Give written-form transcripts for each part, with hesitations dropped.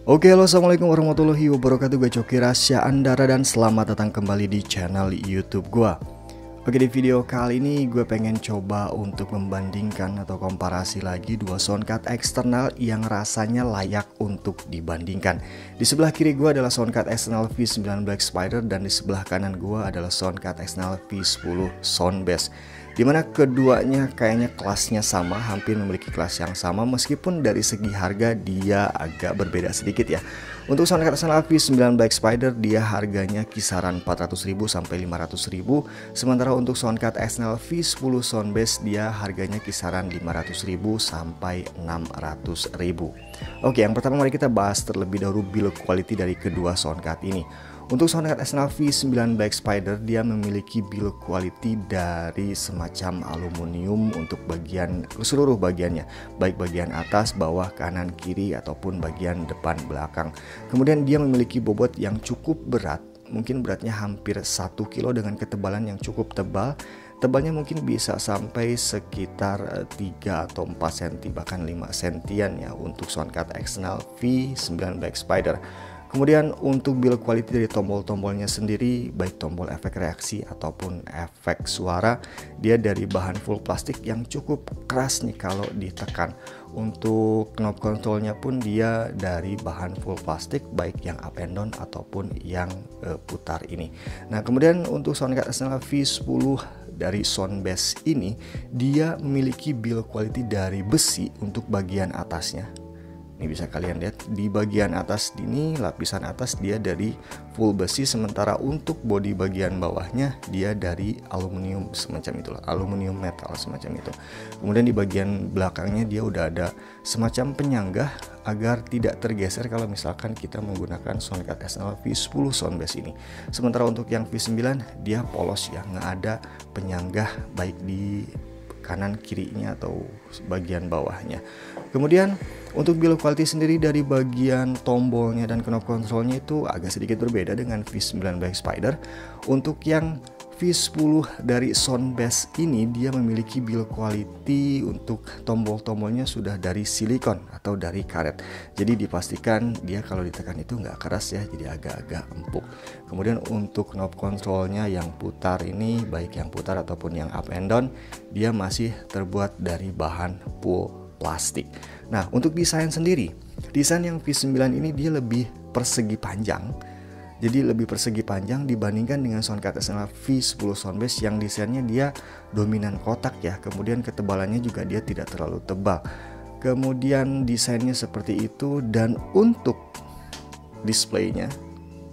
Oke, halo, assalamualaikum warahmatullahi wabarakatuh. Gue Coki Rasya Andara dan selamat datang kembali di channel YouTube gue. Oke, di video kali ini gue pengen coba untuk membandingkan atau komparasi lagi dua soundcard eksternal yang rasanya layak untuk dibandingkan. Di sebelah kiri gue adalah soundcard eksternal V9 Black Spider dan di sebelah kanan gue adalah soundcard eksternal V10 Soundbass. Dimana keduanya kayaknya kelasnya sama, hampir memiliki kelas yang sama, meskipun dari segi harga dia agak berbeda sedikit ya. Untuk soundcard eksternal V9 Black Spider dia harganya kisaran 400.000 sampai 500.000, sementara untuk soundcard eksternal V10 Soundbass dia harganya kisaran 500.000 sampai 600.000. Oke, yang pertama mari kita bahas terlebih dahulu build quality dari kedua soundcard ini. Untuk soundcard eksternal V9 Black Spider dia memiliki build quality dari semacam aluminium untuk seluruh bagiannya, baik bagian atas, bawah, kanan, kiri ataupun bagian depan belakang. Kemudian dia memiliki bobot yang cukup berat, mungkin beratnya hampir 1 kilo dengan ketebalan yang cukup tebal. Tebalnya mungkin bisa sampai sekitar 3 atau 4 cm bahkan 5 cm ya untuk soundcard eksternal V9 Black Spider. Kemudian untuk build quality dari tombol-tombolnya sendiri, baik tombol efek reaksi ataupun efek suara, dia dari bahan full plastik yang cukup keras nih kalau ditekan. Untuk knob kontrolnya pun dia dari bahan full plastik, baik yang up and down ataupun yang putar ini. Nah, kemudian untuk soundcard eksternal V10 dari Soundbass ini, dia memiliki build quality dari besi untuk bagian atasnya. Ini bisa kalian lihat di bagian atas ini, lapisan atas dia dari full besi, sementara untuk bodi bagian bawahnya dia dari aluminium semacam itulah, aluminium metal semacam itu. Kemudian di bagian belakangnya dia udah ada semacam penyanggah agar tidak tergeser kalau misalkan kita menggunakan soundcard eksternal V10 Soundbass ini. Sementara untuk yang V9 dia polos ya, nggak ada penyanggah baik di kanan kirinya atau bagian bawahnya. Kemudian untuk build quality sendiri dari bagian tombolnya dan knob kontrolnya itu agak sedikit berbeda dengan V9 Black Spider. Untuk yang V10 dari Soundbass ini dia memiliki build quality untuk tombol-tombolnya sudah dari silikon atau dari karet. Jadi dipastikan dia kalau ditekan itu nggak keras ya, jadi agak-agak empuk. Kemudian untuk knob kontrolnya yang putar ini, baik yang putar ataupun yang up and down, dia masih terbuat dari bahan full plastik. Nah, untuk desain sendiri, desain yang V9 ini dia lebih persegi panjang. Jadi lebih persegi panjang dibandingkan dengan soundcard eksternal V10 Soundbass yang desainnya dia dominan kotak ya. Kemudian ketebalannya juga dia tidak terlalu tebal. Kemudian desainnya seperti itu, dan untuk displaynya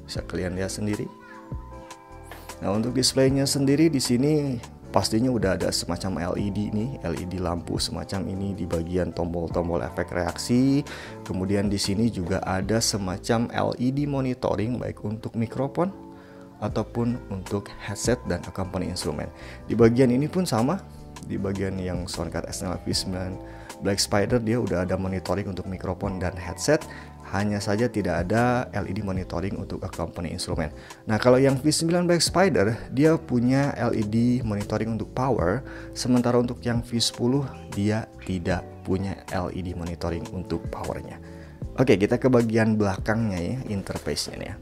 bisa kalian lihat sendiri. Nah, untuk displaynya sendiri di sini pastinya udah ada semacam LED nih, LED lampu semacam ini di bagian tombol-tombol efek reaksi. Kemudian di sini juga ada semacam LED monitoring baik untuk mikrofon ataupun untuk headset dan accompany instrumen. Di bagian ini pun sama, di bagian yang soundcard eksternal V9 Black Spider dia udah ada monitoring untuk mikrofon dan headset. Hanya saja tidak ada LED monitoring untuk accompany instrumen. Nah, kalau yang V9 Black Spider dia punya LED monitoring untuk power, sementara untuk yang V10 dia tidak punya LED monitoring untuk powernya. Oke, kita ke bagian belakangnya ya, interface-nya nih ya.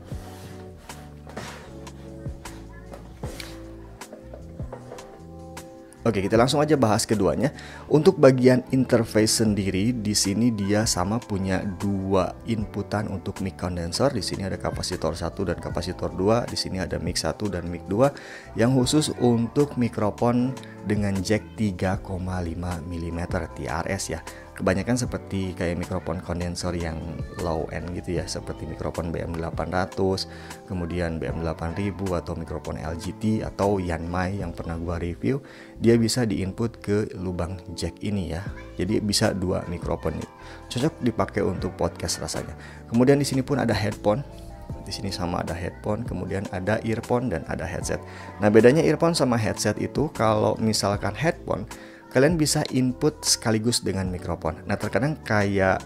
Oke, kita langsung aja bahas keduanya. Untuk bagian interface sendiri, di sini dia sama punya dua inputan untuk mic condenser. Di sini ada kapasitor 1 dan kapasitor 2. Di sini ada mic 1 dan mic 2 yang khusus untuk mikrofon dengan jack 3,5 mm TRS ya. Kebanyakan seperti kayak mikrofon kondenser yang low end gitu ya, seperti mikrofon BM800, kemudian BM8000 atau mikrofon LGT atau Yanmai yang pernah gua review. Dia bisa diinput ke lubang jack ini ya. Jadi bisa dua mikrofon nih. Cocok dipakai untuk podcast rasanya. Kemudian di sini pun ada headphone. Di sini sama ada headphone, kemudian ada earphone dan ada headset. Nah, bedanya earphone sama headset itu kalau misalkan headphone kalian bisa input sekaligus dengan mikrofon. Nah, terkadang kayak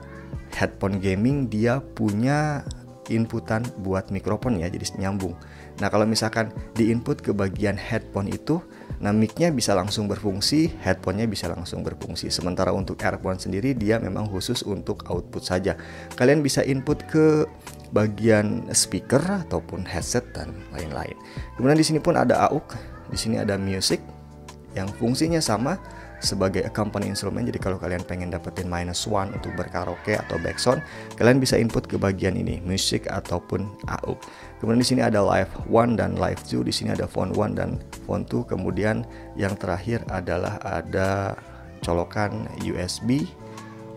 headphone gaming dia punya inputan buat mikrofon ya, jadi nyambung. Nah, kalau misalkan di input ke bagian headphone itu Nah, mic-nya bisa langsung berfungsi, headphone-nya bisa langsung berfungsi. Sementara untuk earphone sendiri dia memang khusus untuk output saja. Kalian bisa input ke bagian speaker ataupun headset dan lain-lain. Kemudian di sini pun ada AUX, di sini ada music yang fungsinya sama sebagai accompany instrument. Jadi kalau kalian pengen dapetin -1 untuk berkaraoke atau backsound, kalian bisa input ke bagian ini, music ataupun AUX. Kemudian di sini ada live 1 dan live 2, di sini ada phone 1 dan phone 2. Kemudian yang terakhir adalah ada colokan USB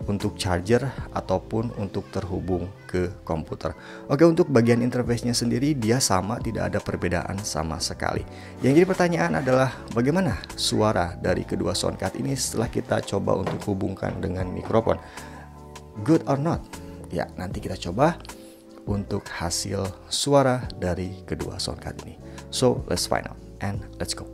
untuk charger ataupun untuk terhubung ke komputer. Oke, untuk bagian interface-nya sendiri dia sama, tidak ada perbedaan sama sekali. Yang jadi pertanyaan adalah bagaimana suara dari kedua soundcard ini setelah kita coba untuk hubungkan dengan mikrofon. Good or not? Ya, nanti kita coba untuk hasil suara dari kedua soundcard ini. So, let's find out and let's go.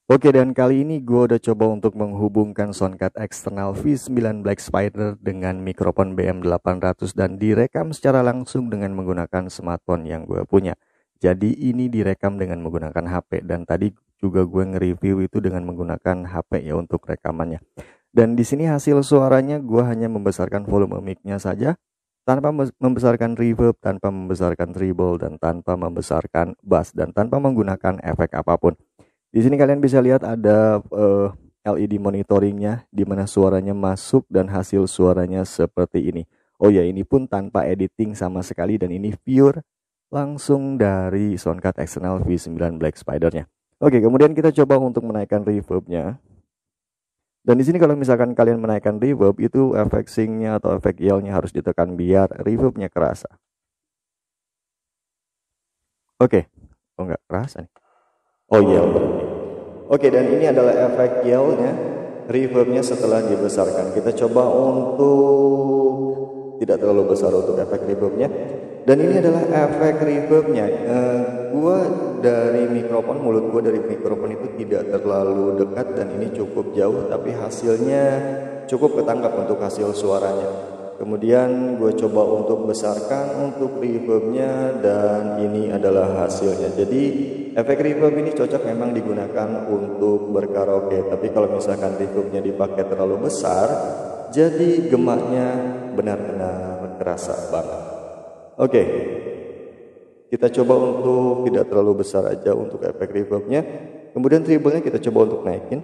Oke, dan kali ini gue udah coba untuk menghubungkan soundcard eksternal V9 Black Spider dengan mikrofon BM800 dan direkam secara langsung dengan menggunakan smartphone yang gue punya. Jadi ini direkam dengan menggunakan HP, dan tadi juga gue nge-review itu dengan menggunakan HP ya untuk rekamannya. Dan di sini hasil suaranya gue hanya membesarkan volume mic-nya saja, tanpa membesarkan reverb, tanpa membesarkan treble, dan tanpa membesarkan bass, dan tanpa menggunakan efek apapun. Di sini kalian bisa lihat ada LED monitoringnya, di mana suaranya masuk dan hasil suaranya seperti ini. Oh ya, ini pun tanpa editing sama sekali, dan ini pure langsung dari soundcard eksternal V9 Black Spider-nya. Oke, kemudian kita coba untuk menaikkan reverb-nya. Dan di sini kalau misalkan kalian menaikkan reverb, itu efek sync-nya atau efek yell-nya harus ditekan biar reverb-nya kerasa. Oke, oh nggak kerasa nih. Oh yell. Oke, dan ini adalah efek yell-nya, reverb-nya setelah dibesarkan. Kita coba untuk tidak terlalu besar untuk efek reverb-nya. Dan ini adalah efek reverb-nya. Gua dari mikrofon, mulut gua dari mikrofon itu tidak terlalu dekat dan ini cukup jauh, tapi hasilnya cukup ketangkap untuk hasil suaranya. Kemudian gue coba untuk besarkan untuk reverb-nya dan ini adalah hasilnya. Jadi efek reverb ini cocok memang digunakan untuk berkaraoke. Tapi kalau misalkan reverb-nya dipakai terlalu besar, jadi gemaknya benar-benar terasa banget. Oke, kita coba untuk tidak terlalu besar aja untuk efek reverb-nya. Kemudian treble-nya kita coba untuk naikin.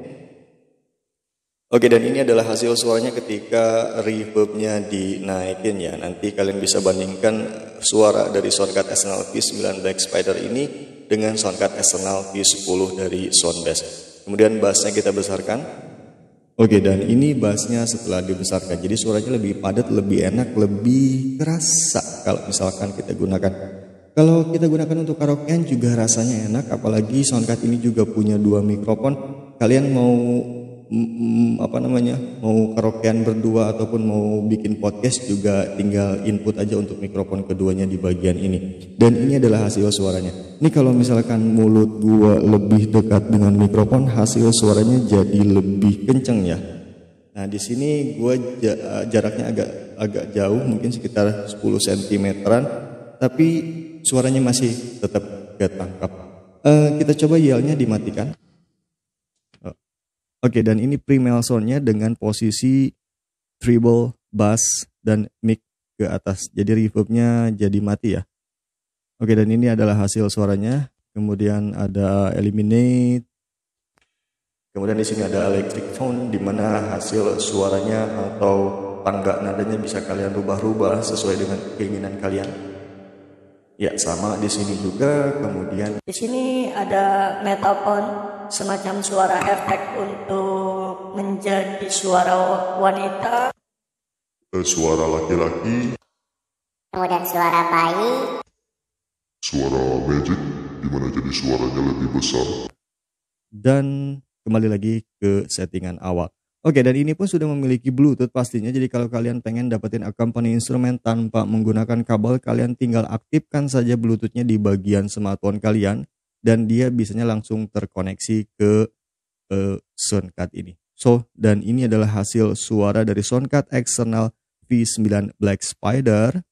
Oke, dan ini adalah hasil suaranya ketika reverb-nya dinaikin ya. Nanti kalian bisa bandingkan suara dari soundcard eksternal V9 Black Spider ini dengan soundcard eksternal V10 dari Soundbass. Kemudian bassnya kita besarkan. Oke, dan ini bassnya setelah dibesarkan. Jadi suaranya lebih padat, lebih enak, lebih kerasa kalau misalkan kita gunakan. Kalau kita gunakan untuk karaokean juga rasanya enak, apalagi soundcard ini juga punya 2 mikrofon. Kalian mau mau karaokean berdua ataupun mau bikin podcast juga tinggal input aja untuk mikrofon keduanya di bagian ini. Dan ini adalah hasil suaranya. Ini kalau misalkan mulut gua lebih dekat dengan mikrofon, hasil suaranya jadi lebih kenceng ya. Nah, di sini gua jaraknya agak jauh, mungkin sekitar 10 cm-an, tapi suaranya masih tetap ketangkap. Kita coba yell-nya dimatikan. Oke, dan ini pre-male sound-nya dengan posisi treble, bass, dan mic ke atas. Jadi reverb-nya jadi mati ya. Oke, dan ini adalah hasil suaranya. Kemudian ada eliminate. Kemudian di sini ada electric tone, di mana hasil suaranya atau tangga nadanya bisa kalian rubah-rubah sesuai dengan keinginan kalian. Ya, sama di sini juga. Kemudian di sini ada metaphone, semacam suara efek untuk menjadi suara wanita, suara laki-laki, kemudian suara bayi, suara magic, dimana jadi suaranya lebih besar. Dan kembali lagi ke settingan awal. Oke, dan ini pun sudah memiliki Bluetooth pastinya. Jadi kalau kalian pengen dapetin accompany instrumen tanpa menggunakan kabel, kalian tinggal aktifkan saja Bluetooth-nya di bagian smartphone kalian, dan dia biasanya langsung terkoneksi ke soundcard ini. So, dan ini adalah hasil suara dari soundcard eksternal V9 Black Spider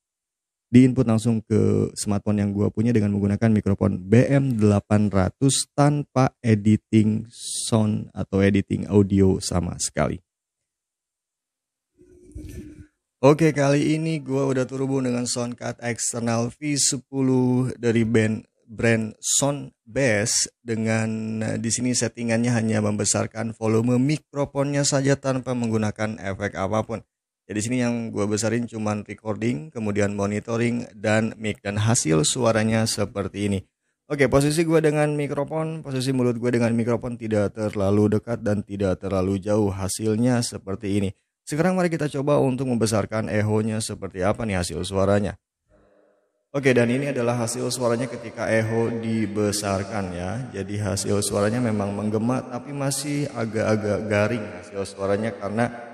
diinput langsung ke smartphone yang gue punya dengan menggunakan mikrofon BM800 tanpa editing sound atau editing audio sama sekali. Oke, kali ini gue udah terhubung dengan soundcard eksternal V10 dari brand Soundbase dengan di sini settingannya hanya membesarkan volume mikrofonnya saja tanpa menggunakan efek apapun. Jadi sini yang gue besarin cuman recording, kemudian monitoring dan mic, dan hasil suaranya seperti ini. Oke, posisi gue dengan mikrofon, posisi mulut gue dengan mikrofon tidak terlalu dekat dan tidak terlalu jauh. Hasilnya seperti ini. Sekarang mari kita coba untuk membesarkan echo-nya seperti apa nih hasil suaranya. Oke, dan ini adalah hasil suaranya ketika echo dibesarkan ya. Jadi hasil suaranya memang menggema tapi masih agak-agak garing hasil suaranya karena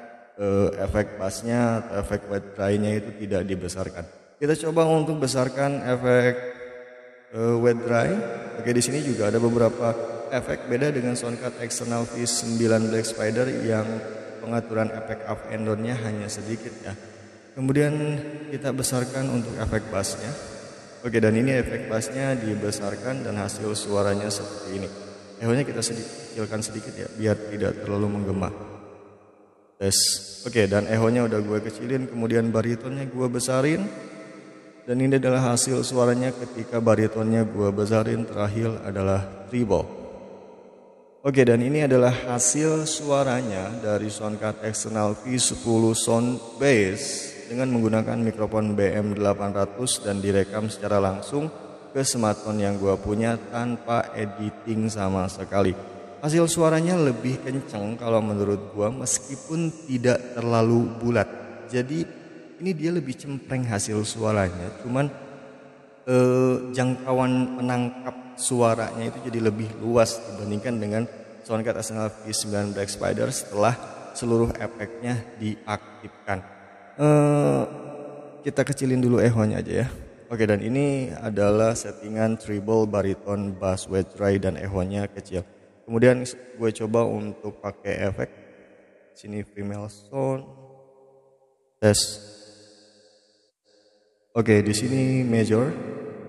efek bassnya atau efek wet dry-nya itu tidak dibesarkan. Kita coba untuk besarkan efek wet dry. Oke, di sini juga ada beberapa efek beda dengan soundcard eksternal V9 Black Spider yang pengaturan efek up and down-nya hanya sedikit ya. Kemudian kita besarkan untuk efek bass-nya. Oke, dan ini efek bass-nya dibesarkan dan hasil suaranya seperti ini. Echo-nya kita kecilkan sedikit ya biar tidak terlalu menggema. Tes. Oke, dan echo-nya udah gue kecilin, kemudian baritonnya gue besarin. Dan ini adalah hasil suaranya ketika baritonnya gue besarin, terakhir adalah treble. Oke, dan ini adalah hasil suaranya dari soundcard eksternal V10 Soundbase dengan menggunakan mikrofon BM800 dan direkam secara langsung ke smartphone yang gue punya tanpa editing sama sekali. Hasil suaranya lebih kenceng kalau menurut gue meskipun tidak terlalu bulat. Jadi ini dia lebih cempreng hasil suaranya, cuman jangkauan menangkap suaranya itu jadi lebih luas dibandingkan dengan soundcard eksternal V9 Black Spider setelah seluruh efeknya diaktifkan. Kita kecilin dulu echo-nya aja ya. Oke, dan ini adalah settingan treble, bariton, bass, wet dry, dan echo-nya kecil. Kemudian gue coba untuk pakai efek. Sini female sound. Tes. Oke, di sini major.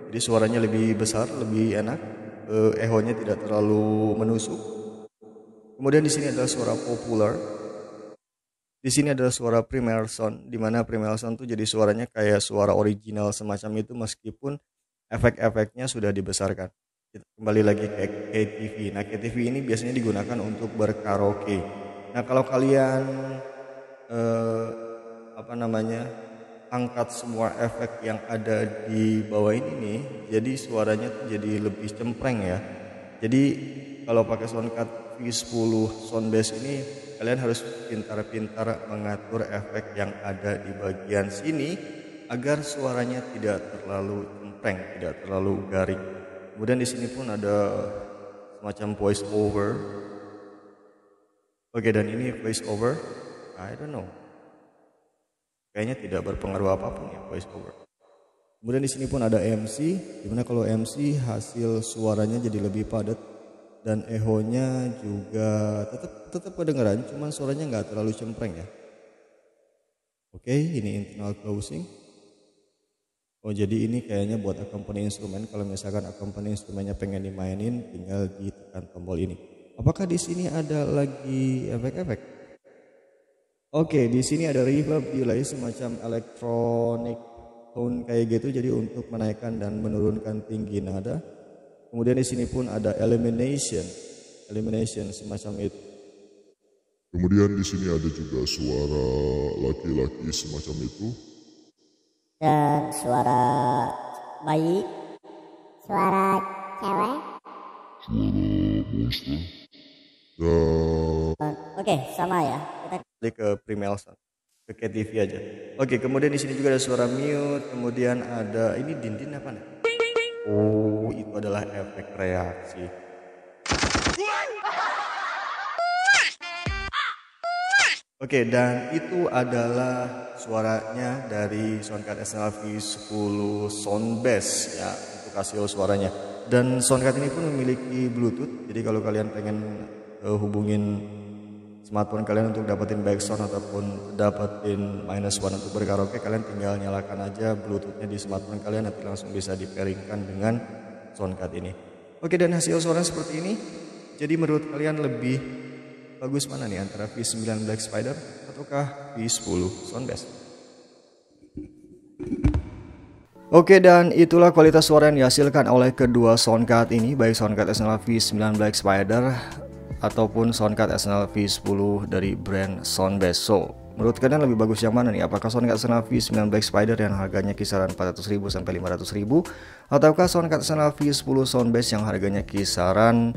Jadi suaranya lebih besar, lebih enak. Echo-nya tidak terlalu menusuk. Kemudian di sini adalah suara popular. Di sini adalah suara primal sound, di mana primal sound tuh jadi suaranya kayak suara original semacam itu meskipun efek-efeknya sudah dibesarkan. Kita kembali lagi ke KTV. Nah, KTV ini biasanya digunakan untuk berkaraoke. Nah, kalau kalian angkat semua efek yang ada di bawah ini nih, jadi suaranya tuh jadi lebih cempreng ya. Jadi kalau pakai soundcard V10 Soundbase ini kalian harus pintar-pintar mengatur efek yang ada di bagian sini agar suaranya tidak terlalu cempreng, tidak terlalu garing. Kemudian di sini pun ada semacam voice over. Oke, dan ini voice over, I don't know. Kayaknya tidak berpengaruh apapun ya voice over. Kemudian di sini pun ada MC, dimana kalau MC hasil suaranya jadi lebih padat dan echo-nya juga tetap kedengaran, cuman suaranya nggak terlalu cempreng ya. Oke, ini internal closing. Oh, jadi ini kayaknya buat accompany instrumen. Kalau misalkan accompany instrumennya pengen dimainin, tinggal ditekan tombol ini. Apakah di sini ada lagi efek-efek? Oke, di sini ada reverb delay semacam electronic tone kayak gitu, jadi untuk menaikkan dan menurunkan tinggi nada. Kemudian di sini pun ada elimination semacam itu. Kemudian di sini ada juga suara laki-laki semacam itu. Dan suara bayi, suara cewek, suara monster. Dan oke, sama ya. Kita Klik ke primal sound, ke KTV aja. Oke, kemudian di sini juga ada suara mute, kemudian ada ini dinding apa nih? Oh, itu adalah efek reaksi. Oke, dan itu adalah suaranya dari soundcard eksternal V10 Soundbase ya, untuk hasil suaranya. Dan soundcard ini pun memiliki Bluetooth, jadi kalau kalian pengen hubungin smartphone kalian untuk dapetin backsound ataupun dapetin -1 untuk berkaraoke, kalian tinggal nyalakan aja bluetoothnya di smartphone kalian, nanti langsung bisa dipairingkan dengan soundcard ini. Oke, dan hasil suara seperti ini. Jadi menurut kalian lebih bagus mana nih, antara V9 Black Spider ataukah V10 Soundbass? Oke, dan itulah kualitas suara yang dihasilkan oleh kedua soundcard ini, baik soundcard SNL V9 Black Spider ataupun soundcard SNL V10 dari brand Soundbass. So, menurut kalian lebih bagus yang mana nih? Apakah soundcard SNL V9 Black Spider yang harganya kisaran 400.000 sampai 500.000, ataukah soundcard SNL V10 Soundbass yang harganya kisaran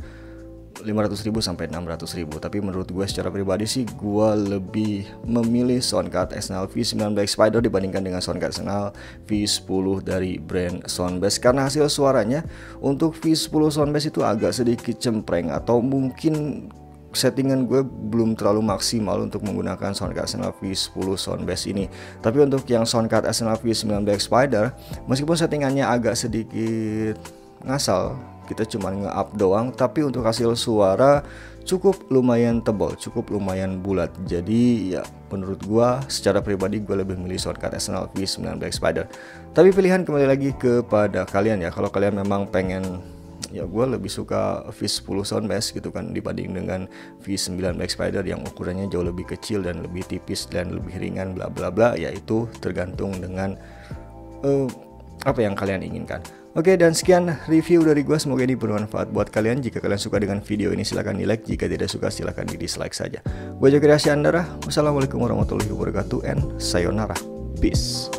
500.000 sampai 600.000? Tapi menurut gue secara pribadi sih, gue lebih memilih soundcard SNL V9 Black Spider dibandingkan dengan soundcard SNL V10 dari brand Soundbass, karena hasil suaranya untuk V10 Soundbass itu agak sedikit cempreng, atau mungkin settingan gue belum terlalu maksimal untuk menggunakan soundcard SNL V10 Soundbass ini. Tapi untuk yang soundcard SNL V9 Black Spider, meskipun settingannya agak sedikit ngasal, kita cuma nge-up doang, tapi untuk hasil suara cukup lumayan tebal, cukup lumayan bulat. Jadi ya menurut gua secara pribadi gue lebih milih soundcard SNL V9 Black Spider. Tapi pilihan kembali lagi kepada kalian ya. Kalau kalian memang pengen, ya gue lebih suka V10 Soundbass gitu kan dibanding dengan V9 Black Spider yang ukurannya jauh lebih kecil dan lebih tipis dan lebih ringan bla bla bla, yaitu tergantung dengan apa yang kalian inginkan. Oke, dan sekian review dari gue, semoga ini bermanfaat buat kalian. Jika kalian suka dengan video ini silahkan di like, jika tidak suka silahkan di dislike saja. Gue Joki Rasya Andara, wassalamualaikum warahmatullahi wabarakatuh, and sayonara, peace.